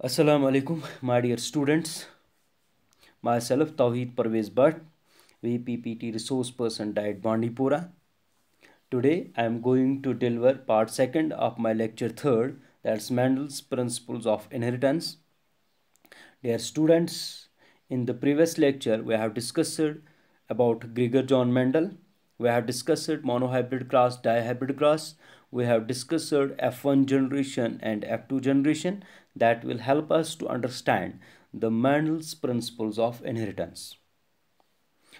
Assalamu alaikum, my dear students. Myself, Tawheed Parvez Bhatt, VPPT Resource Person, Diet Bandipora. Today, I am going to deliver part second of my lecture third, that's Mendel's Principles of Inheritance. Dear students, in the previous lecture, we have discussed about Gregor John Mendel. We have discussed monohybrid cross, dihybrid cross. We have discussed F1 generation and F2 generation that will help us to understand the Mendel's principles of inheritance.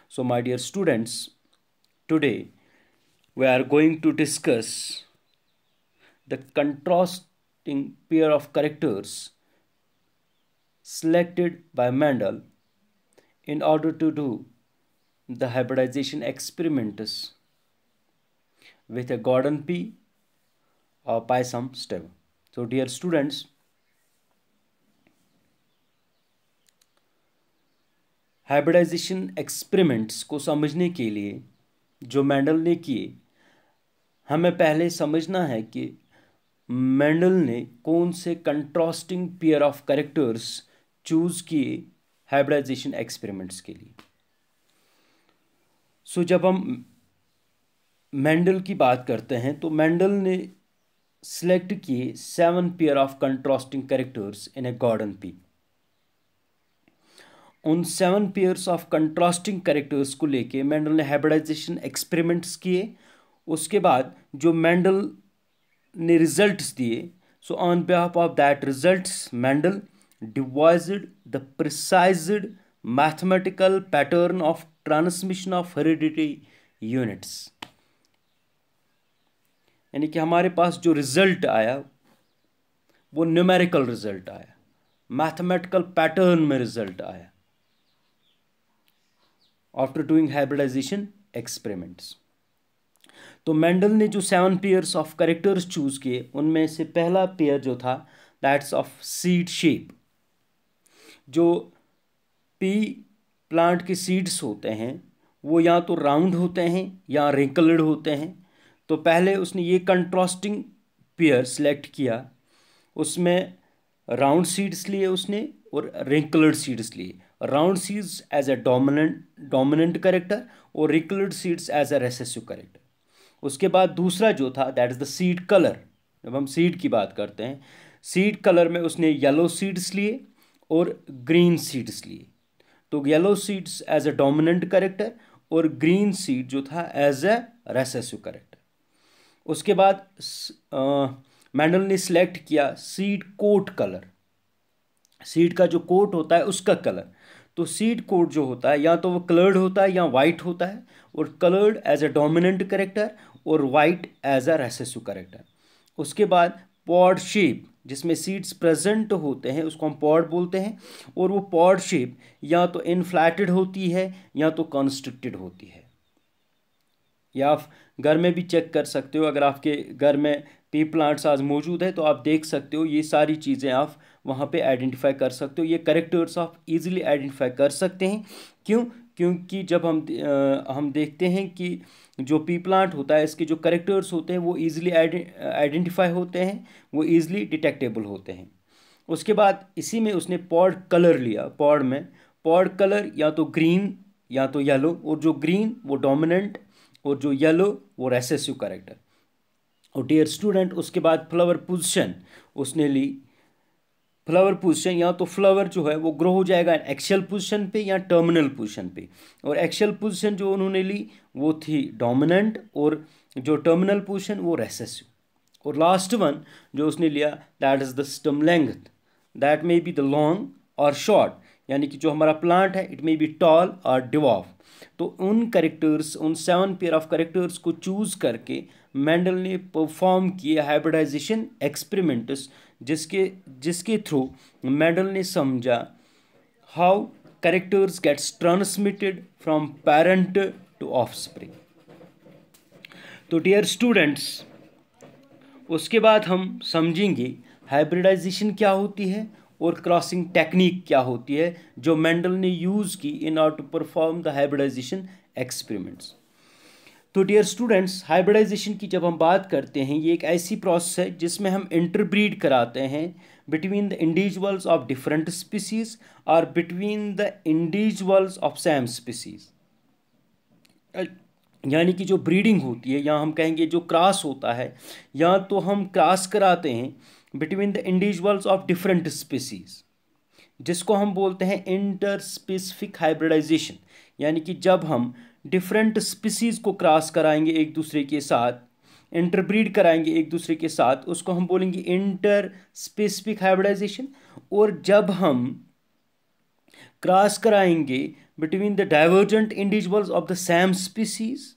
So my dear students, today we are going to discuss the contrasting pair of characters selected by Mendel in order to do the hybridization experiments with a Gordon pea or Pisum stem. So dear students, hybridization experiments को समझने के लिए जो Mendel ने किए, हमें पहले समझना है कि मेंडल ने कौन से contrasting pair of characters choose किए हाइब्रिडाइजेशन एक्सपेरिमेंट्स के लिए। सो जब हम मेंडल की बात करते हैं तो मेंडल ने सिलेक्ट किए 7 pair of contrasting characters in a garden pea. उन 7 पेयर्स ऑफ कंट्रास्टिंग कैरेक्टर्स को लेके मेंडल ने हाइब्रिडाइजेशन एक्सपेरिमेंट्स किए। उसके बाद जो मेंडल ने रिजल्ट्स दिए, so on behalf of that results Mendel devised the precised mathematical pattern of transmission of heredity units. यानी कि हमारे पास जो रिजल्ट आया वो न्यूमेरिकल रिजल्ट आया, मैथमेटिकल पैटर्न में रिजल्ट आया आफ्टर डूइंग हाइब्रिडाइजेशन एक्सपेरिमेंट्स। तो मेंडल ने जो 7 पेयर्स ऑफ कैरेक्टर्स चूज किए, उनमें से पहला पेयर जो था दैट्स ऑफ सीड शेप। जो पी प्लांट के सीड्स होते हैं वो या तो राउंड होते हैं या रिंकल्ड होते हैं। तो पहले उसने ये कंट्रास्टिंग पेयर सिलेक्ट किया, उसमें राउंड सीड्स लिए उसने और रिंकल्ड सीड्स लिए। Round seeds as a dominant character और wrinkled seeds as a recessive character. उसके बाद दूसरा जो था that is the seed colour. जब हम सीड की बात करते हैं, सीड कलर में उसने येलो सीड्स लिए और ग्रीन सीड्स लिए। तो yellow seeds as a dominant character और ग्रीन सीड जो था एज ए रेसेसिव कैरेक्टर। उसके बाद मेंडल ने सिलेक्ट किया सीड कोट कलर। सीड का जो कोट होता है उसका कलर। तो सीड कोट जो होता है या तो वो कलर्ड होता है या वाइट होता है, और coloured as a dominant character और white as a recessive character. उसके बाद पॉड शेप, जिसमें सीड्स प्रेजेंट होते हैं उसको हम पॉड बोलते हैं, और वो पॉड शेप या तो इनफ्लैटेड होती है या तो कॉन्स्ट्रिक्टेड होती है। या आप घर में भी चेक कर सकते हो, अगर आपके घर में पी प्लांट्स आज मौजूद है तो आप देख सकते हो, ये सारी चीज़ें आप वहाँ पे आइडेंटिफाई कर सकते हो। ये कैरेक्टर्स आप इजीली आइडेंटिफाई कर सकते हैं। क्यों? क्योंकि जब हम देखते हैं कि जो पी प्लांट होता है इसके जो कैरेक्टर्स होते हैं वो इजीली आइडेंटिफाई होते हैं, वो इजीली डिटेक्टेबल होते हैं। उसके बाद इसी में उसने पॉड कलर लिया। पॉड में पॉड कलर या तो ग्रीन या तो येलो, और जो ग्रीन वो डोमिनेंट और जो येलो वो रेसेसिव कैरेक्टर। और डियर स्टूडेंट, उसके बाद फ्लावर पोजीशन उसने ली। फ्लावर पोजीशन या तो फ्लावर जो है वो ग्रो हो जाएगा एक्शियल पोजीशन पे या टर्मिनल पोजीशन पे, और एक्शियल पोजीशन जो उन्होंने ली वो थी डोमिनेंट और जो टर्मिनल पोजीशन वो रेसेसिव। और लास्ट वन जो उसने लिया that is the stem length, that may be the long और शॉर्ट, यानी कि जो हमारा प्लांट है इट मे बी टॉल और डिवॉर्फ। तो उन कैरेक्टर्स, उन 7 पेयर ऑफ कैरेक्टर्स को चूज करके मेंडल ने परफॉर्म किए हाइब्रिडाइजेशन एक्सपेरिमेंट्स, जिसके थ्रू मेंडल ने समझा how characters gets transmitted from parent to offspring. तो डियर स्टूडेंट्स, उसके बाद हम समझेंगे हाइब्रिडाइजेशन क्या होती है और क्रॉसिंग टेक्निक क्या होती है जो मेंडल ने यूज़ की in order to perform the hybridization experiments. तो डियर स्टूडेंट्स, हाइब्रिडाइजेशन की जब हम बात करते हैं, ये एक ऐसी प्रोसेस है जिसमें हम इंटरब्रीड कराते हैं between the individuals of different species और between the individuals of same species. यानी कि जो ब्रीडिंग होती है, या हम कहेंगे जो क्रॉस होता है, या तो हम क्रॉस कराते हैं between the individuals of different species, जिसको हम बोलते हैं इंटर स्पेसिफिक हाइब्रिडाइजेशन। यानी कि जब हम डिफरेंट स्पीसीज को क्रॉस कराएंगे एक दूसरे के साथ, इंटरब्रीड कराएंगे एक दूसरे के साथ, उसको हम बोलेंगे इंटर स्पेसिफिक हाइब्रिडाइजेशन। और जब हम क्रॉस कराएंगे between the divergent individuals of the same species,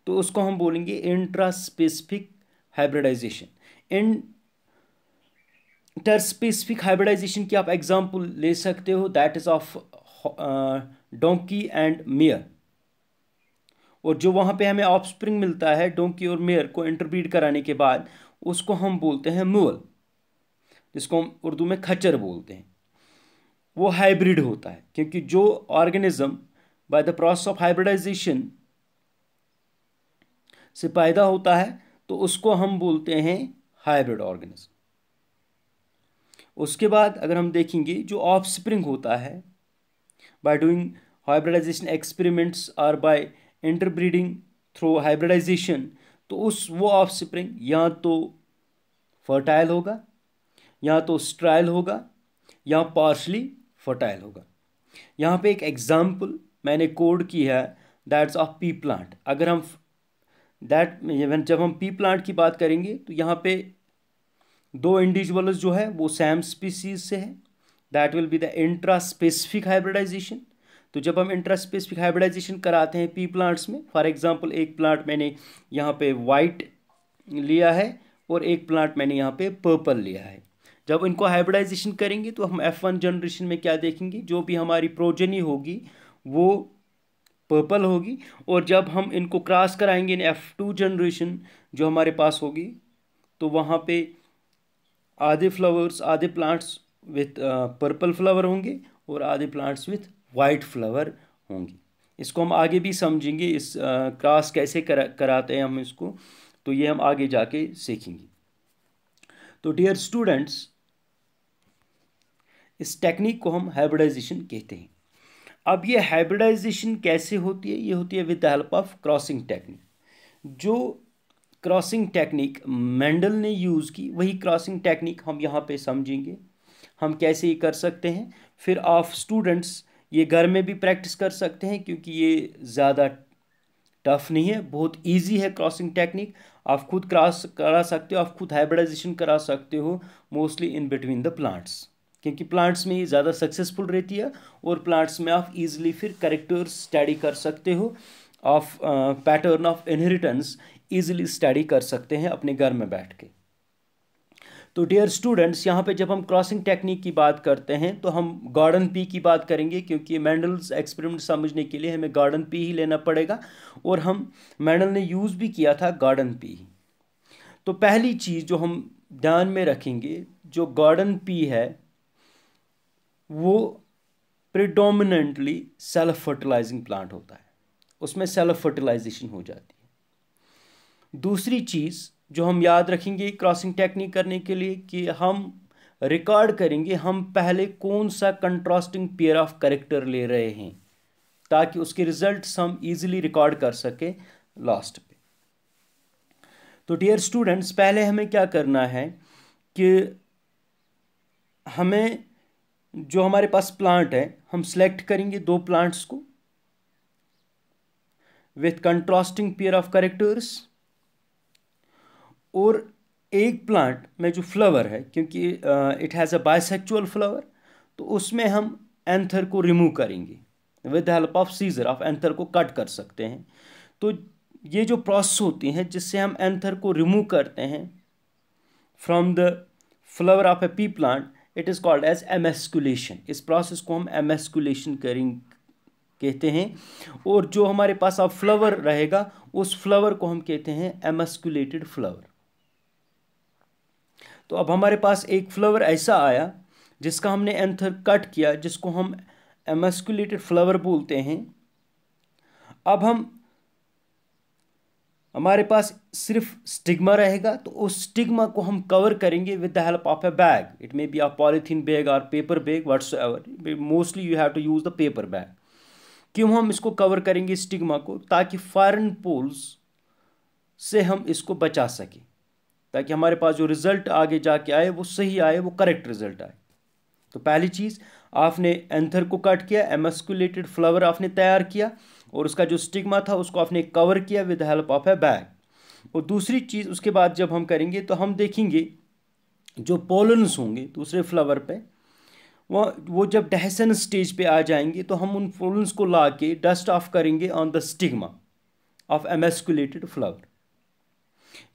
तो उसको हम बोलेंगे intra specific hybridization. Inter specific hybridization की आप एग्जांपल ले सकते हो, that is of donkey and mare. और जो वहाँ पे हमें ऑफस्प्रिंग मिलता है डोंकी और मेयर को इंटरब्रीड कराने के बाद, उसको हम बोलते हैं म्यूल, जिसको हम उर्दू में खच्चर बोलते हैं। वो हाइब्रिड होता है, क्योंकि जो organism by the process of hybridization से पैदा होता है, तो उसको हम बोलते हैं हाइब्रिड ऑर्गेनिज्म। उसके बाद अगर हम देखेंगे जो ऑफस्प्रिंग होता है बाय डूइंग हाइब्रिडाइजेशन एक्सपेरिमेंट्स और बाय इंटरब्रीडिंग थ्रू हाइब्रिडाइजेशन, तो वो ऑफस्प्रिंग या तो फर्टाइल होगा, या तो स्ट्राइल होगा, या पार्शली फर्टाइल होगा। यहाँ पे एक एग्जाम्पल मैंने कोड की है, दैट्स ऑफ पी प्लांट। अगर हम जब हम पी प्लांट की बात करेंगे, तो यहाँ पे दो इंडिविजुअल्स जो है वो सेम स्पीसीज से है, that will be the intra specific hybridization. तो जब हम इंट्रा स्पेसिफिक हाइब्रिडाइजेशन कराते हैं पी प्लांट्स में, फॉर एग्जांपल एक प्लांट मैंने यहाँ पे वाइट लिया है और एक प्लांट मैंने यहाँ पे पर्पल लिया है। जब इनको हाइब्रिडाइजेशन करेंगे तो हम F1 जनरेशन में क्या देखेंगे, जो भी हमारी प्रोजेनी होगी वो पर्पल होगी। और जब हम इनको क्रॉस कराएंगे इन F2 जनरेशन जो हमारे पास होगी, तो वहाँ पे आधे फ्लावर्स, आधे प्लांट्स विथ पर्पल फ्लावर होंगे और आधे प्लांट्स विथ वाइट फ्लावर होंगे। इसको हम आगे भी समझेंगे, इस क्रॉस कैसे कराते हैं हम इसको, तो ये हम आगे जाके सीखेंगे। तो डियर स्टूडेंट्स, इस टेक्निक को हम हाइब्रिडाइजेशन कहते हैं। अब ये हाइब्रिडाइजेशन कैसे होती है? ये होती है with the help of crossing technique. जो क्रॉसिंग टेक्निक मेंडल ने यूज़ की, वही क्रॉसिंग टेक्निक हम यहाँ पे समझेंगे, हम कैसे ये कर सकते हैं। फिर आप स्टूडेंट्स ये घर में भी प्रैक्टिस कर सकते हैं, क्योंकि ये ज़्यादा टफ नहीं है, बहुत इजी है क्रॉसिंग टेक्निक। आप खुद क्रॉस करा सकते हो, आप खुद हाइब्रिडाइजेशन करा सकते हो, mostly in between the plants, क्योंकि प्लांट्स में ये ज़्यादा सक्सेसफुल रहती है। और प्लांट्स में आप इजीली फिर कैरेक्टर्स स्टडी कर सकते हो, of pattern of inheritance easily study कर सकते हैं अपने घर में बैठ के। तो डियर स्टूडेंट्स, यहाँ पे जब हम क्रॉसिंग टेक्निक की बात करते हैं, तो हम गॉर्डन पी की बात करेंगे, क्योंकि मेंडल्स एक्सपेरिमेंट समझने के लिए हमें गॉर्डन पी ही लेना पड़ेगा, और हम मेंडल ने यूज़ भी किया था गॉर्डन पी। तो पहली चीज़ जो हम ध्यान में रखेंगे, जो गॉर्डन पी है वो प्रिडोमिनेंटली सेल्फ फर्टिलाइजिंग प्लांट होता है, उसमें सेल्फ फर्टिलाइजेशन हो जाती है। दूसरी चीज़ जो हम याद रखेंगे क्रॉसिंग टेक्निक करने के लिए, कि हम रिकॉर्ड करेंगे हम पहले कौन सा कंट्रास्टिंग पेयर ऑफ कैरेक्टर ले रहे हैं, ताकि उसके रिजल्ट्स हम इजीली रिकॉर्ड कर सके लास्ट पे। तो डियर स्टूडेंट्स, पहले हमें क्या करना है कि हमें जो हमारे पास प्लांट है, हम सेलेक्ट करेंगे दो प्लांट्स को with contrasting pair of characters, और एक प्लांट में जो फ्लावर है, क्योंकि it has a bisexual flower, तो उसमें हम एंथर को रिमूव करेंगे with the help of scissor. आप एंथर को कट कर सकते हैं। तो ये जो प्रोसेस होती हैं जिससे हम एंथर को रिमूव करते हैं from the flower of a pea plant, it is called as emasculation. इस प्रोसेस को हम एमेस्कुलेशन कहते हैं। और जो हमारे पास अब फ्लावर रहेगा, उस फ्लावर को हम कहते हैं एमेस्कुलेटेड फ्लावर। तो अब हमारे पास एक फ्लावर ऐसा आया जिसका हमने एंथर कट किया, जिसको हम एमेस्कुलेटेड फ्लावर बोलते हैं। अब हम हमारे पास सिर्फ स्टिग्मा रहेगा, तो उस स्टिग्मा को हम कवर करेंगे with the help of a bag. It may be a polythene bag और paper bag, whatsoever. Mostly you have to use the paper bag. क्यों हम इसको कवर करेंगे स्टिग्मा को? ताकि फॉरेन पोल्स से हम इसको बचा सकें, ताकि हमारे पास जो रिजल्ट आगे जाके आए वो सही आए, वो करेक्ट रिजल्ट आए. तो पहली चीज़, आपने एंथर को कट किया, एमस्कुलेटेड फ्लावर आपने तैयार किया, और उसका जो स्टिग्मा था उसको आपने कवर किया with help of a bag. और दूसरी चीज़ उसके बाद जब हम करेंगे तो हम देखेंगे जो पोलन्स होंगे दूसरे फ्लावर पे, वो जब डेहसन स्टेज पे आ जाएंगे तो हम उन पोलन्स को ला के डस्ट ऑफ करेंगे on the stigma of emasculated flower.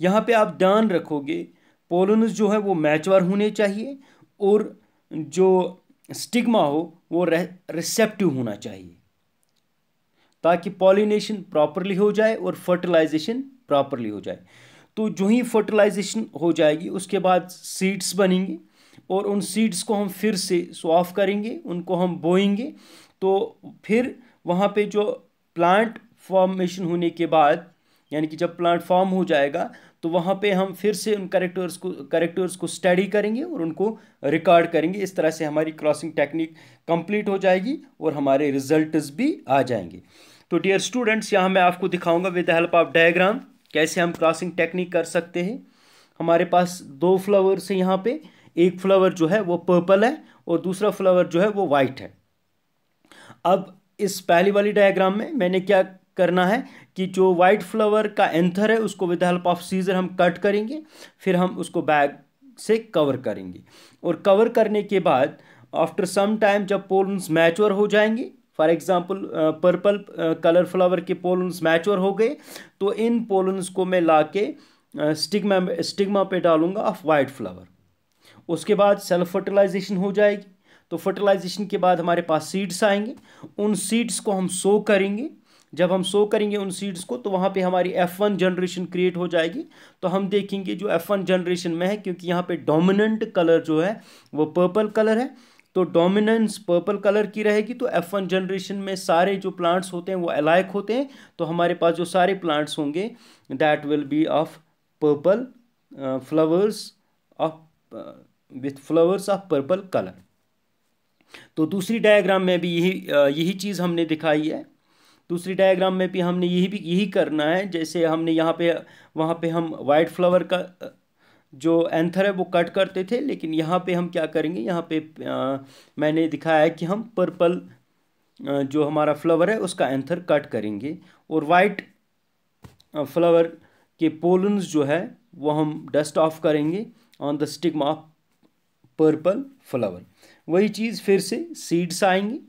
यहाँ पे आप ध्यान रखोगे पोलन्स जो है वो मैच्योर होने चाहिए, और जो स्टिग्मा हो वो रिसेप्टिव होना चाहिए, ताकि पॉलिनेशन प्रॉपरली हो जाए और फर्टिलाइजेशन प्रॉपरली हो जाए. तो जो ही फर्टिलाइजेशन हो जाएगी उसके बाद सीड्स बनेंगे, और उन सीड्स को हम फिर से सॉफ करेंगे, उनको हम बोएंगे. तो फिर वहाँ पे जो प्लांट फॉर्मेशन होने के बाद, यानी कि जब प्लांट फॉर्म हो जाएगा, तो वहाँ पे हम फिर से उन करेक्टर्स को स्टडी करेंगे और उनको रिकॉर्ड करेंगे. इस तरह से हमारी क्रॉसिंग टेक्निक कंप्लीट हो जाएगी और हमारे रिजल्ट्स भी आ जाएंगे. तो डियर स्टूडेंट्स, यहाँ मैं आपको दिखाऊंगा with the help of diagram कैसे हम क्रॉसिंग टेक्निक कर सकते हैं. हमारे पास दो फ्लावर्स हैं यहाँ पे. एक फ्लावर जो है वो पर्पल है और दूसरा फ्लावर जो है वो वाइट है. अब इस पहली वाली डायग्राम में मैंने क्या करना है कि जो वाइट फ्लावर का एंथर है उसको विद हेल्प ऑफ सीजर हम कट करेंगे, फिर हम उसको बैग से कवर करेंगे. और कवर करने के बाद आफ्टर सम टाइम जब पोलन्स मैच्योर हो जाएंगे, for example purple colour flower के पोलन्स मैच्योर हो गए, तो इन पोलन्स को मैं ला के स्टिग्मा पे डालूंगा ऑफ वाइट फ्लावर. उसके बाद सेल्फ फर्टिलाइजेशन हो जाएगी. तो फर्टिलाइजेशन के बाद हमारे पास सीड्स आएंगे, उन सीड्स को हम सो करेंगे. जब हम सो करेंगे उन सीड्स को, तो वहाँ पे हमारी F1 जनरेशन क्रिएट हो जाएगी. तो हम देखेंगे जो F1 जनरेशन में है, क्योंकि यहाँ पे डोमिनेंट कलर जो है वो पर्पल कलर है, तो डोमिनेंस पर्पल कलर की रहेगी. तो F1 जनरेशन में सारे जो प्लांट्स होते हैं वो अलाइक होते हैं. तो हमारे पास जो सारे प्लांट्स होंगे that will B of purple flowers of with flowers of purple colour. तो दूसरी डायग्राम में भी यही चीज़ हमने दिखाई है. दूसरी डायग्राम में भी हमने यही करना है. जैसे हमने यहाँ पे वहाँ पे हम वाइट फ्लावर का जो एंथर है वो कट करते थे, लेकिन यहाँ पे हम क्या करेंगे, यहाँ पे मैंने दिखाया है कि हम पर्पल जो हमारा फ्लावर है उसका एंथर कट करेंगे, और वाइट फ्लावर के पोलन्स जो है वो हम डस्ट ऑफ करेंगे on the stigma of purple flower. वही चीज़ फिर से सीड्स आएंगे,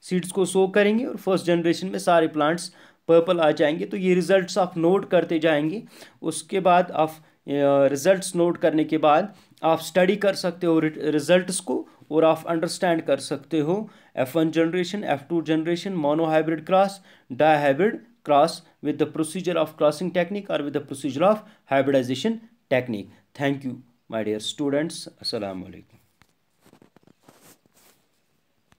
सीड्स को सो करेंगे और फर्स्ट जनरेशन में सारे प्लांट्स पर्पल आ जाएंगे. तो ये रिजल्ट्स आप नोट करते जाएंगे. उसके बाद आप रिजल्ट्स नोट करने के बाद आप स्टडी कर सकते हो रिजल्ट्स को, और आप अंडरस्टैंड कर सकते हो F1 generation, F2 generation, mono hybrid cross, di hybrid cross with the procedure of crossing technique or with the procedure of hybridization technique. Thank you, my dear students. Assalamu alaikum.